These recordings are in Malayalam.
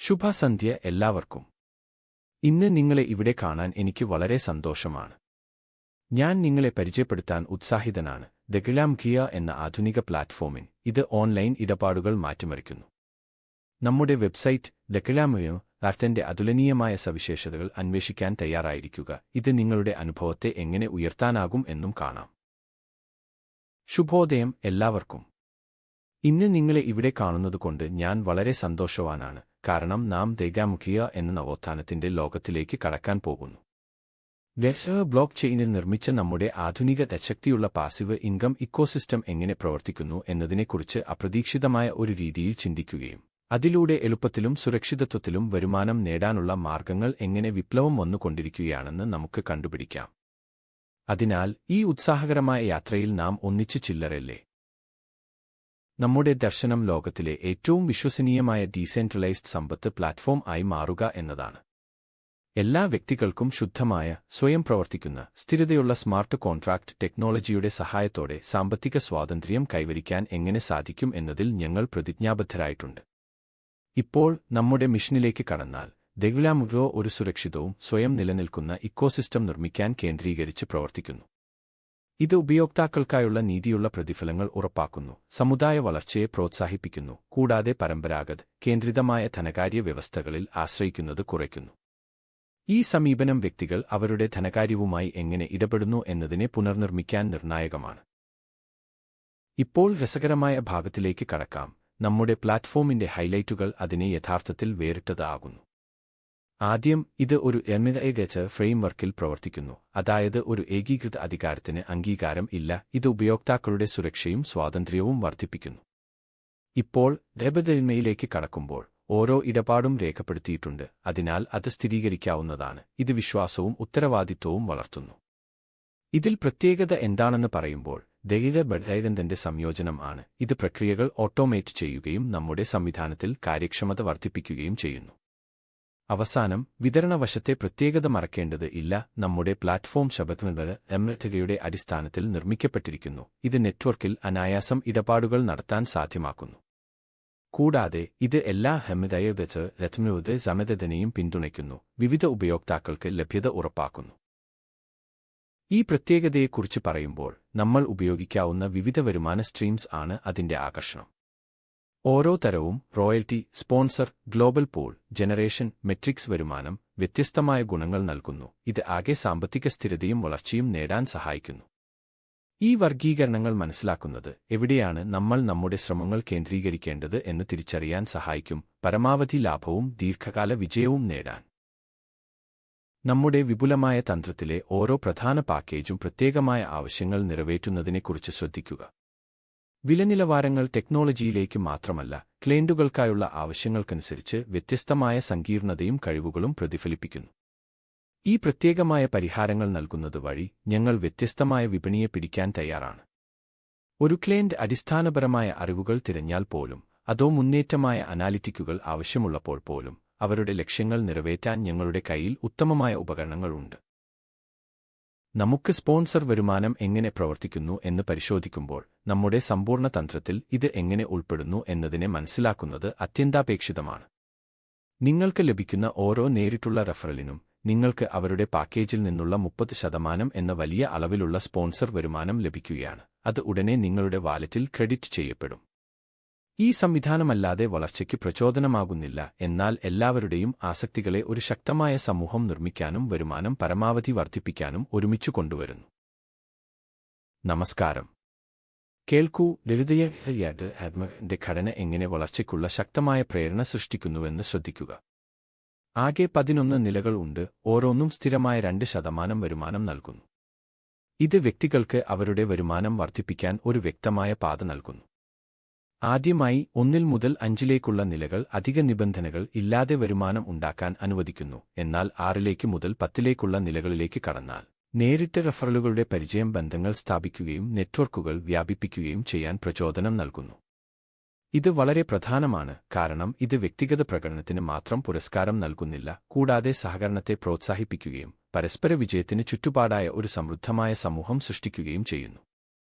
ശുഭസന്ധ്യ എല്ലാവർക്കും. ഇന്ന് നിങ്ങളെ ഇവിടെ കാണാൻ എനിക്ക് വളരെ സന്തോഷമാണ്. ഞാൻ നിങ്ങളെ പരിചയപ്പെടുത്താൻ ഉത്സാഹിതനാണ്. ദഗ്ലാംഖിയ എന്ന ആധുനിക പ്ലാറ്റ്ഫോമിൽ ഇത് ഓൺലൈൻ ഇടപാടുകൾ മാറ്റിമറിക്കുന്നു. നമ്മുടെ വെബ്സൈറ്റ് ദഗ്ലാംഖിയ ന്റെ അതുലനീയമായ സവിശേഷതകൾ അന്വേഷിക്കാൻ തയ്യാറായിരിക്കുക. ഇത് നിങ്ങളുടെ അനുഭവത്തെ എങ്ങനെ ഉയർത്താനാകും എന്നും കാണാം. ശുഭോദയം എല്ലാവർക്കും. ഇന്ന് നിങ്ങളെ ഇവിടെ കാണുന്നതുകൊണ്ട് ഞാൻ വളരെ സന്തോഷവാനാണ്. കാരണം നാം ദഗ്ലാംഖിയ എന്ന നവോത്ഥാനത്തിന്റെ ലോകത്തിലേക്ക് കടക്കാൻ പോകുന്നു. ബ്ലോക്ക് ചെയിനിൽ നിർമ്മിച്ച നമ്മുടെ ആധുനിക ശക്തിയുള്ള പാസീവ് ഇൻകം ഇക്കോസിസ്റ്റം എങ്ങനെ പ്രവർത്തിക്കുന്നു എന്നതിനെക്കുറിച്ച് അപ്രതീക്ഷിതമായ ഒരു രീതിയിൽ ചിന്തിക്കുകയും അതിലൂടെ എളുപ്പത്തിലും സുരക്ഷിതത്വത്തിലും വരുമാനം നേടാനുള്ള മാർഗങ്ങൾ എങ്ങനെ വിപ്ലവം വന്നുകൊണ്ടിരിക്കുകയാണെന്ന് നമുക്ക് കണ്ടുപിടിക്കാം. അതിനാൽ ഈ ഉത്സാഹകരമായ യാത്രയിൽ നാം ഒന്നിച്ചു ചില്ലറല്ലേ. നമ്മുടെ ദർശനം ലോകത്തിലെ ഏറ്റവും വിശ്വസനീയമായ ഡീസെൻട്രലൈസ്ഡ് സമ്പത്ത് പ്ലാറ്റ്ഫോം ആയി മാറുക എന്നതാണ്. എല്ലാ വ്യക്തികൾക്കും ശുദ്ധമായ, സ്വയം പ്രവർത്തിക്കുന്ന, സ്ഥിരതയുള്ള സ്മാർട്ട് കോൺട്രാക്ട് ടെക്നോളജിയുടെ സഹായത്തോടെ സാമ്പത്തിക സ്വാതന്ത്ര്യം കൈവരിക്കാൻ എങ്ങനെ സാധിക്കും എന്നതിൽ ഞങ്ങൾ പ്രതിജ്ഞാബദ്ധരായിട്ടുണ്ട്. ഇപ്പോൾ നമ്മുടെ മിഷനിലേക്ക് കടന്നാൽ ദഗ്ലാംഖിയ ഒരു സുരക്ഷിതവും സ്വയം നിലനിൽക്കുന്ന ഇക്കോസിസ്റ്റം നിർമ്മിക്കാൻ കേന്ദ്രീകരിച്ച് പ്രവർത്തിക്കുന്നു. ഇത് ഉപയോക്താക്കൾക്കായുള്ള നീതിയുള്ള പ്രതിഫലങ്ങൾ ഉറപ്പാക്കുന്നു, സമുദായ വളർച്ചയെ പ്രോത്സാഹിപ്പിക്കുന്നു, കൂടാതെ പരമ്പരാഗത കേന്ദ്രിതമായ ധനകാര്യ വ്യവസ്ഥകളിൽ ആശ്രയിക്കുന്നത് കുറയ്ക്കുന്നു. ഈ സമീപനം വ്യക്തികൾ അവരുടെ ധനകാര്യവുമായി എങ്ങനെ ഇടപെടുന്നു എന്നതിനെ പുനർനിർമ്മിക്കാൻ നിർണായകമാണ്. ഇപ്പോൾ രസകരമായ ഭാഗത്തിലേക്ക് കടക്കാം. നമ്മുടെ പ്ലാറ്റ്ഫോമിന്റെ ഹൈലൈറ്റുകൾ അതിനെ യഥാർത്ഥത്തിൽ വേറിട്ടതാകുന്നു. ആദ്യം, ഇത് ഒരു ഏകീകൃത ഫ്രെയിംവർക്കിൽ പ്രവർത്തിക്കുന്നു, അതായത് ഒരു ഏകീകൃത അധികാരത്തിന് അംഗീകാരം ഇല്ല. ഇത് ഉപയോക്താക്കളുടെ സുരക്ഷയും സ്വാതന്ത്ര്യവും വർദ്ധിപ്പിക്കുന്നു. ഇപ്പോൾ രേഖപ്പെടുത്തലിലേക്ക് കടക്കുമ്പോൾ ഓരോ ഇടപാടും രേഖപ്പെടുത്തിയിട്ടുണ്ട്, അതിനാൽ അത് സ്ഥിരീകരിക്കാവുന്നതാണ്. ഇത് വിശ്വാസവും ഉത്തരവാദിത്വവും വളർത്തുന്നു. ഇതിൽ പ്രത്യേകത എന്താണെന്ന് പറയുമ്പോൾ ദഗ്ലാംഖിയ സംയോജനം ആണ്. ഇത് പ്രക്രിയകൾ ഓട്ടോമേറ്റ് ചെയ്യുകയും നമ്മുടെ സംവിധാനത്തിൽ കാര്യക്ഷമത വർദ്ധിപ്പിക്കുകയും ചെയ്യുന്നു. അവസാനം, വിതരണ വശത്തെ പ്രത്യേകത മറക്കേണ്ടത് ഇല്ല. നമ്മുടെ പ്ലാറ്റ്ഫോം ശബദങ്ങളുടെ അടിസ്ഥാനത്തിൽ നിർമ്മിക്കപ്പെട്ടിരിക്കുന്നു. ഇത് നെറ്റ്വർക്കിൽ അനായാസം ഇടപാടുകൾ നടത്താൻ സാധ്യമാക്കുന്നു. കൂടാതെ ഇത് എല്ലാ സമയത്തിനെയും പിന്തുണയ്ക്കുന്നു, വിവിധ ഉപയോക്താക്കൾക്ക് ലഭ്യത ഉറപ്പാക്കുന്നു. ഈ പ്രത്യേകതയെക്കുറിച്ച് പറയുമ്പോൾ നമ്മൾ ഉപയോഗിക്കാവുന്ന വിവിധ വരുമാന സ്ട്രീംസ് ആണ് അതിന്റെ ആകർഷണം. ഓരോ തരവും royalty, sponsor, global pool, generation, matrix വരുമാനം വ്യത്യസ്തമായ ഗുണങ്ങൾ നൽകുന്നു. ഇത് ആകെ സാമ്പത്തിക സ്ഥിരതയും വളർച്ചയും നേടാൻ സഹായിക്കുന്നു. ഈ വർഗീകരണങ്ങൾ മനസ്സിലാക്കുന്നത് എവിടെയാണ് നമ്മൾ നമ്മുടെ ശ്രമങ്ങൾ കേന്ദ്രീകരിക്കേണ്ടത് എന്ന് തിരിച്ചറിയാൻ സഹായിക്കും, പരമാവധി ലാഭവും ദീർഘകാല വിജയവും നേടാൻ. നമ്മുടെ വിപുലമായ തന്ത്രത്തിലെ ഓരോ പ്രധാന പാക്കേജും പ്രത്യേകമായ ആവശ്യങ്ങൾ നിറവേറ്റുന്നതിനെക്കുറിച്ച് ശ്രദ്ധിക്കുക. വിലനിലവാരങ്ങൾ ടെക്നോളജിയിലേക്ക് മാത്രമല്ല, ക്ലയന്റുകൾക്കായുള്ള ആവശ്യങ്ങൾക്കനുസരിച്ച് വ്യത്യസ്തമായ സങ്കീർണതയും കഴിവുകളും പ്രതിഫലിപ്പിക്കുന്നു. ഈ പ്രത്യേകമായ പരിഹാരങ്ങൾ നൽകുന്നത് വഴി ഞങ്ങൾ വ്യത്യസ്തമായ വിപണിയെ പിടിക്കാൻ തയ്യാറാണ്. ഒരു ക്ലയന്റ് അടിസ്ഥാനപരമായ അറിവുകൾ തിരഞ്ഞാൽ പോലും, അതോ മുന്നേറ്റമായ അനാലിറ്റിക്കുകൾ ആവശ്യമുള്ളപ്പോൾ പോലും, അവരുടെ ലക്ഷ്യങ്ങൾ നിറവേറ്റാൻ ഞങ്ങളുടെ കയ്യിൽ ഉത്തമമായ ഉപകരണങ്ങളുണ്ട്. നമുക്ക് സ്പോൺസർ വരുമാനം എങ്ങനെ പ്രവർത്തിക്കുന്നു എന്ന് പരിശോധിക്കുമ്പോൾ നമ്മുടെ സമ്പൂർണ്ണ തന്ത്രത്തിൽ ഇത് എങ്ങനെ ഉൾപ്പെടുന്നു എന്നതിനെ മനസ്സിലാക്കുന്നത് അത്യന്താപേക്ഷിതമാണ്. നിങ്ങൾക്ക് ലഭിക്കുന്ന ഓരോ നേരിട്ടുള്ള റെഫറലിനും നിങ്ങൾക്ക് അവരുടെ പാക്കേജിൽ നിന്നുള്ള 30% എന്ന വലിയ അളവിലുള്ള സ്പോൺസർ വരുമാനം ലഭിക്കുകയാണ്. അത് ഉടനെ നിങ്ങളുടെ വാലറ്റിൽ ക്രെഡിറ്റ് ചെയ്യപ്പെടും. ഈ സംവിധാനമല്ലാതെ വളർച്ചയ്ക്ക് പ്രചോദനമാകുന്നില്ല, എന്നാൽ എല്ലാവരുടെയും ആസക്തികളെ ഒരു ശക്തമായ സമൂഹം നിർമ്മിക്കാനും വരുമാനം പരമാവധി വർദ്ധിപ്പിക്കാനും ഒരുമിച്ചു കൊണ്ടുവരുന്നു. നമസ്കാരം. കേൾക്കൂ. ദഗ്ലാംഖിയ ഘടന എങ്ങനെ വളർച്ചയ്ക്കുള്ള ശക്തമായ പ്രേരണ സൃഷ്ടിക്കുന്നുവെന്ന് ശ്രദ്ധിക്കുക. ആകെ 11 നിലകൾ ഉണ്ട്, ഓരോന്നും സ്ഥിരമായ 2% വരുമാനം നൽകുന്നു. ഇത് വ്യക്തികൾക്ക് അവരുടെ വരുമാനം വർദ്ധിപ്പിക്കാൻ ഒരു വ്യക്തമായ പാത നൽകുന്നു. ആദ്യമായി 1 മുതൽ 5 നിലകൾ അധിക നിബന്ധനകൾ ഇല്ലാതെ വരുമാനം ഉണ്ടാക്കാൻ അനുവദിക്കുന്നു. എന്നാൽ 6 മുതൽ 10 നിലകളിലേക്ക് കടന്നാൽ നേരിട്ട് റഫറലുകളുടെ പരിചയം ബന്ധങ്ങൾ സ്ഥാപിക്കുകയും നെറ്റ്വർക്കുകൾ വ്യാപിപ്പിക്കുകയും ചെയ്യാൻ പ്രചോദനം നൽകുന്നു. ഇത് വളരെ പ്രധാനമാണ്, കാരണം ഇത് വ്യക്തിഗത പ്രകടനത്തിന് മാത്രം പുരസ്കാരം നൽകുന്നില്ല, കൂടാതെ സഹകരണത്തെ പ്രോത്സാഹിപ്പിക്കുകയും പരസ്പര വിജയത്തിന് ചുറ്റുപാടായ ഒരു സമൃദ്ധമായ സമൂഹം സൃഷ്ടിക്കുകയും ചെയ്യുന്നു.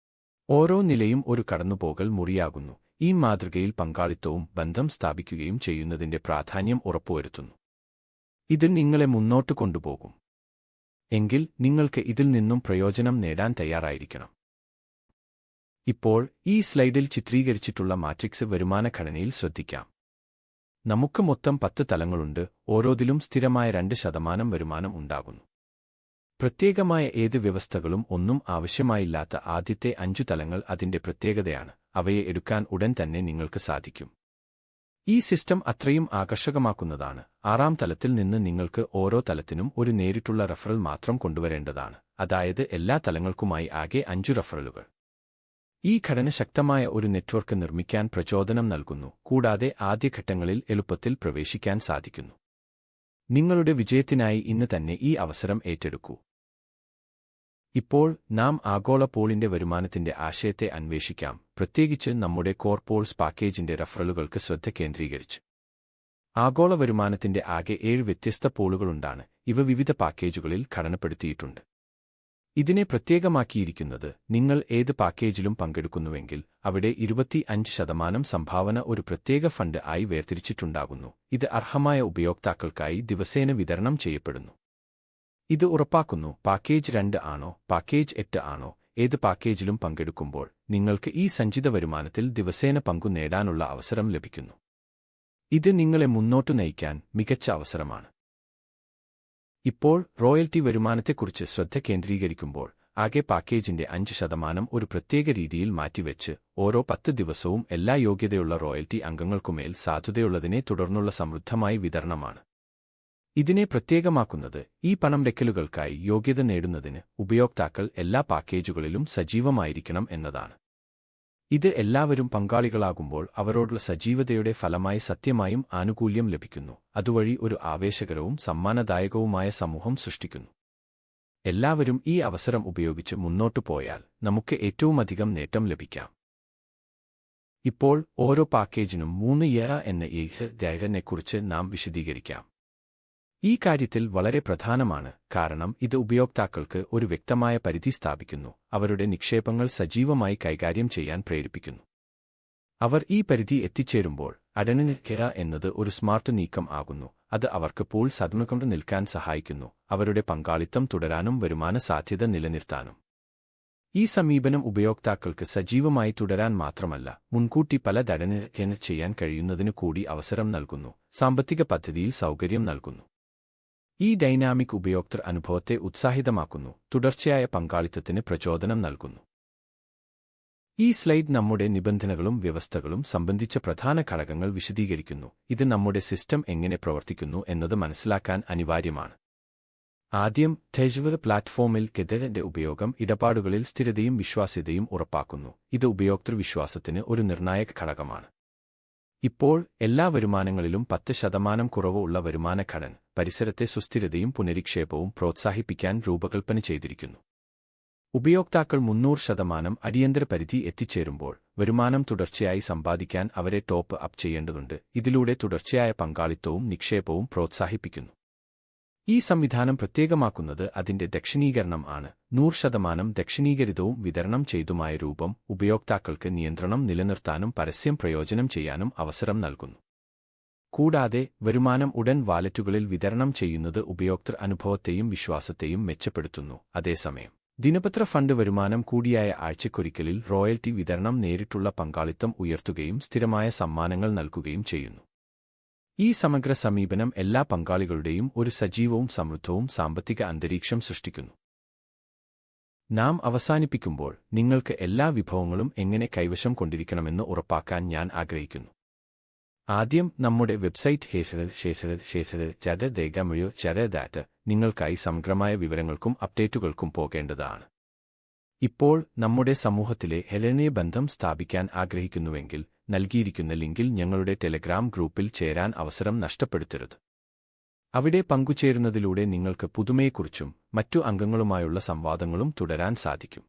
ഓരോ നിലയും ഒരു കടന്നുപോകൽ മുറിയാകുന്നു. ഈ മാതൃകയിൽ പങ്കാളിത്തവും ബന്ധം സ്ഥാപിക്കുകയും ചെയ്യുന്നതിന്റെ പ്രാധാന്യം ഉറപ്പുവരുത്തുന്നു. ഇത് നിങ്ങളെ മുന്നോട്ട് കൊണ്ടുപോകും. എങ്കിൽ നിങ്ങൾക്ക് ഇതിൽ നിന്നും പ്രയോജനം നേടാൻ തയ്യാറായിരിക്കണം. ഇപ്പോൾ ഈ സ്ലൈഡിൽ ചിത്രീകരിച്ചിട്ടുള്ള മാട്രിക്സ് വരുമാന ഘടനയിൽ ശ്രദ്ധിക്കാം. നമുക്ക് മൊത്തം 10 തലങ്ങളുണ്ട്. ഓരോതിലും സ്ഥിരമായ 2% വരുമാനം ഉണ്ടാകുന്നു. പ്രത്യേകമായ ഏത് വ്യവസ്ഥകളും ഒന്നും ആവശ്യമായില്ലാത്ത ആദ്യത്തെ 5 തലങ്ങൾ അതിന്റെ പ്രത്യേകതയാണ്. അവയെ എടുക്കാൻ ഉടൻ തന്നെ നിങ്ങൾക്ക് സാധിക്കും. ഈ സിസ്റ്റം അത്രയും ആകർഷകമാക്കുന്നതാണ്. 6ാം തലത്തിൽ നിന്ന് നിങ്ങൾക്ക് ഓരോ തലത്തിനും ഒരു നേരിട്ടുള്ള റഫറൽ മാത്രം കൊണ്ടുവരേണ്ടതാണ്. അതായത് എല്ലാ തലങ്ങൾക്കുമായി ആകെ 5 റഫറലുകൾ. ഈ ഘടന ശക്തമായ ഒരു നെറ്റ്വർക്ക് നിർമ്മിക്കാൻ പ്രചോദനം നൽകുന്നു, കൂടാതെ ആദ്യഘട്ടങ്ങളിൽ എളുപ്പത്തിൽ പ്രവേശിക്കാൻ സാധിക്കുന്നു. നിങ്ങളുടെ വിജയത്തിനായി ഇന്ന് തന്നെ ഈ അവസരം ഏറ്റെടുക്കൂ. ഇപ്പോൾ നാം ആഗോള പോളിന്റെ വരുമാനത്തിന്റെ ആശയത്തെ അന്വേഷിക്കാം, പ്രത്യേകിച്ച് നമ്മുടെ കോർ പോൾസ് പാക്കേജിന്റെ റഫറലുകൾക്ക് ശ്രദ്ധ കേന്ദ്രീകരിച്ച്. ആഗോള വരുമാനത്തിന്റെ ആകെ 7 വ്യത്യസ്ത പോളുകളുണ്ടാണ്. ഇവ വിവിധ പാക്കേജുകളിൽ ഘടനപ്പെടുത്തിയിട്ടുണ്ട്. ഇതിനെ പ്രത്യേകമാക്കിയിരിക്കുന്നത് നിങ്ങൾ ഏത് പാക്കേജിലും പങ്കെടുക്കുന്നുവെങ്കിൽ അവിടെ 25% സംഭാവന ഒരു പ്രത്യേക ഫണ്ട് ആയി വേർതിരിച്ചിട്ടുണ്ടാകുന്നു. ഇത് അർഹമായ ഉപയോക്താക്കൾക്കായി ദിവസേന വിതരണം ചെയ്യപ്പെടുന്നു. ഇത് ഉറപ്പാക്കുന്നു, പാക്കേജ് 2 ആണോ പാക്കേജ് 8 ആണോ, ഏത് പാക്കേജിലും പങ്കെടുക്കുമ്പോൾ നിങ്ങൾക്ക് ഈ സഞ്ചിത വരുമാനത്തിൽ ദിവസേന പങ്കു നേടാനുള്ള അവസരം ലഭിക്കുന്നു. ഇത് നിങ്ങളെ മുന്നോട്ടു നയിക്കാൻ മികച്ച അവസരമാണ്. ഇപ്പോൾ റോയൽറ്റി വരുമാനത്തെക്കുറിച്ച് ശ്രദ്ധ കേന്ദ്രീകരിക്കുമ്പോൾ ആകെ പാക്കേജിന്റെ 5% ഒരു പ്രത്യേക രീതിയിൽ മാറ്റിവെച്ച് ഓരോ 10 ദിവസവും എല്ലാ യോഗ്യതയുള്ള റോയൽറ്റി അംഗങ്ങൾക്കുമേൽ സാധുതയുള്ളതിനെ തുടർന്നുള്ള സമൃദ്ധമായി വിതരണമാണ്. ഇതിനെ പ്രത്യേകമാക്കുന്നത് ഈ പണം വെക്കലുകൾക്കായി യോഗ്യത നേടുന്നതിന് ഉപയോക്താക്കൾ എല്ലാ പാക്കേജുകളിലും സജീവമായിരിക്കണം എന്നതാണ്. ഇത് എല്ലാവരും പങ്കാളികളാകുമ്പോൾ അവരോടുള്ള സജീവതയുടെ ഫലമായി സത്യമായും ആനുകൂല്യം ലഭിക്കുന്നു. അതുവഴി ഒരു ആവേശകരവും സമ്മാനദായകവുമായ സമൂഹം സൃഷ്ടിക്കുന്നു. എല്ലാവരും ഈ അവസരം ഉപയോഗിച്ച് മുന്നോട്ടു പോയാൽ നമുക്ക് ഏറ്റവുമധികം നേട്ടം ലഭിക്കാം. ഇപ്പോൾ ഓരോ പാക്കേജിനും 3 യറ എന്ന നെക്കുറിച്ച് നാം വിശദീകരിക്കാം. ഈ കാര്യത്തിൽ വളരെ പ്രധാനമാണ്, കാരണം ഇത് ഉപയോക്താക്കൾക്ക് ഒരു വ്യക്തമായ പരിധി സ്ഥാപിക്കുന്നു, അവരുടെ നിക്ഷേപങ്ങൾ സജീവമായി കൈകാര്യം ചെയ്യാൻ പ്രേരിപ്പിക്കുന്നു. അവർ ഈ പരിധി എത്തിച്ചേരുമ്പോൾ അഡനനിൽക്കര എന്നത് ഒരു സ്മാർട്ട് നീക്കം ആകുന്നു. അത് അവർക്ക് പൂൾ സദ്മകൊണ്ട് നിൽക്കാൻ സഹായിക്കുന്നു, അവരുടെ പങ്കാളിത്തം തുടരാനും വരുമാന സാധ്യത നിലനിർത്താനും. ഈ സമീപനം ഉപയോക്താക്കൾക്ക് സജീവമായി തുടരാൻ മാത്രമല്ല, മുൻകൂട്ടി പല ദടന ചെയ്യാൻ കഴിയുന്നതിനു കൂടി അവസരം നൽകുന്നു, സാമ്പത്തിക പദ്ധതിയിൽ സൗകര്യം നൽകുന്നു. ഈ ഡൈനാമിക് ഉപയോക്തൃ അനുഭവത്തെ ഉത്സാഹിതമാക്കുന്നു, തുടർച്ചയായ പങ്കാളിത്തത്തിന് പ്രചോദനം നൽകുന്നു. ഈ സ്ലൈഡ് നമ്മുടെ നിബന്ധനകളും വ്യവസ്ഥകളും സംബന്ധിച്ച പ്രധാന ഘടകങ്ങൾ വിശദീകരിക്കുന്നു. ഇത് നമ്മുടെ സിസ്റ്റം എങ്ങനെ പ്രവർത്തിക്കുന്നു എന്നത് മനസ്സിലാക്കാൻ അനിവാര്യമാണ്. ആദ്യം, ടെജ്വർ പ്ലാറ്റ്ഫോമിൽ കെദറിന്റെ ഉപയോഗം ഇടപാടുകളിൽ സ്ഥിരതയും വിശ്വാസ്യതയും ഉറപ്പാക്കുന്നു. ഇത് ഉപയോക്തൃ വിശ്വാസത്തിന് ഒരു നിർണായക ഘടകമാണ്. ഇപ്പോൾ എല്ലാ വരുമാനങ്ങളിലും 10% കുറവ് ഉള്ള വരുമാന ഘടന പരിസരത്തെ സുസ്ഥിരതയും പുനരിക്ഷേപവും പ്രോത്സാഹിപ്പിക്കാൻ രൂപകൽപ്പന ചെയ്തിരിക്കുന്നു. ഉപയോക്താക്കൾ 300% അടിയന്തര പരിധി എത്തിച്ചേരുമ്പോൾ വരുമാനം തുടർച്ചയായി സമ്പാദിക്കാൻ അവരെ ടോപ്പ് അപ്പ് ചെയ്യേണ്ടതുണ്ട്. ഇതിലൂടെ തുടർച്ചയായ പങ്കാളിത്തവും നിക്ഷേപവും പ്രോത്സാഹിപ്പിക്കുന്നു. ഈ സംവിധാനം പ്രത്യേകമാക്കുന്നത് അതിന്റെ ദക്ഷിണീകരണം ആണ്. 100% ദക്ഷിണീകരിതവും വിതരണം ചെയ്തുമായ രൂപം ഉപയോക്താക്കൾക്ക് നിയന്ത്രണം നിലനിർത്താനും പരസ്യം പ്രയോജനം ചെയ്യാനും അവസരം നൽകുന്നു. കൂടാതെ വരുമാനം ഉടൻ വാലറ്റുകളിൽ വിതരണം ചെയ്യുന്നത് ഉപയോക്തൃ അനുഭവത്തെയും വിശ്വാസത്തെയും മെച്ചപ്പെടുത്തുന്നു. അതേസമയം ദിനപത്ര ഫണ്ട് വരുമാനം കൂടിയായ ആഴ്ചക്കൊരിക്കലിൽ റോയൽറ്റി വിതരണം നേരിട്ടുള്ള പങ്കാളിത്തം ഉയർത്തുകയും സ്ഥിരമായ സമ്മാനങ്ങൾ നൽകുകയും ചെയ്യുന്നു. ഈ സമഗ്ര സമീപനം എല്ലാ പങ്കാളികളുടെയും ഒരു സജീവവും സമൃദ്ധവും സാമ്പത്തിക അന്തരീക്ഷം സൃഷ്ടിക്കുന്നു. നാം അവസാനിപ്പിക്കുമ്പോൾ നിങ്ങൾക്ക് എല്ലാ വിഭവങ്ങളും എങ്ങനെ കൈവശം കൊണ്ടിരിക്കണമെന്ന് ഉറപ്പാക്കാൻ ഞാൻ ആഗ്രഹിക്കുന്നു. ആദ്യം, നമ്മുടെ വെബ്സൈറ്റ് നിങ്ങൾക്കായി സമഗ്രമായ വിവരങ്ങൾക്കും അപ്ഡേറ്റുകൾക്കും പോകേണ്ടതാണ്. ഇപ്പോൾ നമ്മുടെ സമൂഹത്തിലെ ഹെലനെ ബന്ധം സ്ഥാപിക്കാൻ ആഗ്രഹിക്കുന്നുവെങ്കിൽ നൽകിയിരിക്കുന്ന ലിങ്കിൽ ഞങ്ങളുടെ ടെലഗ്രാം ഗ്രൂപ്പിൽ ചേരാൻ അവസരം നഷ്ടപ്പെടുത്തരുത്. അവിടെ പങ്കുചേരുന്നതിലൂടെ നിങ്ങൾക്ക് പുതുമയെക്കുറിച്ചും മറ്റു അംഗങ്ങളുമായുള്ള സംവാദങ്ങളും തുടരാൻ സാധിക്കും.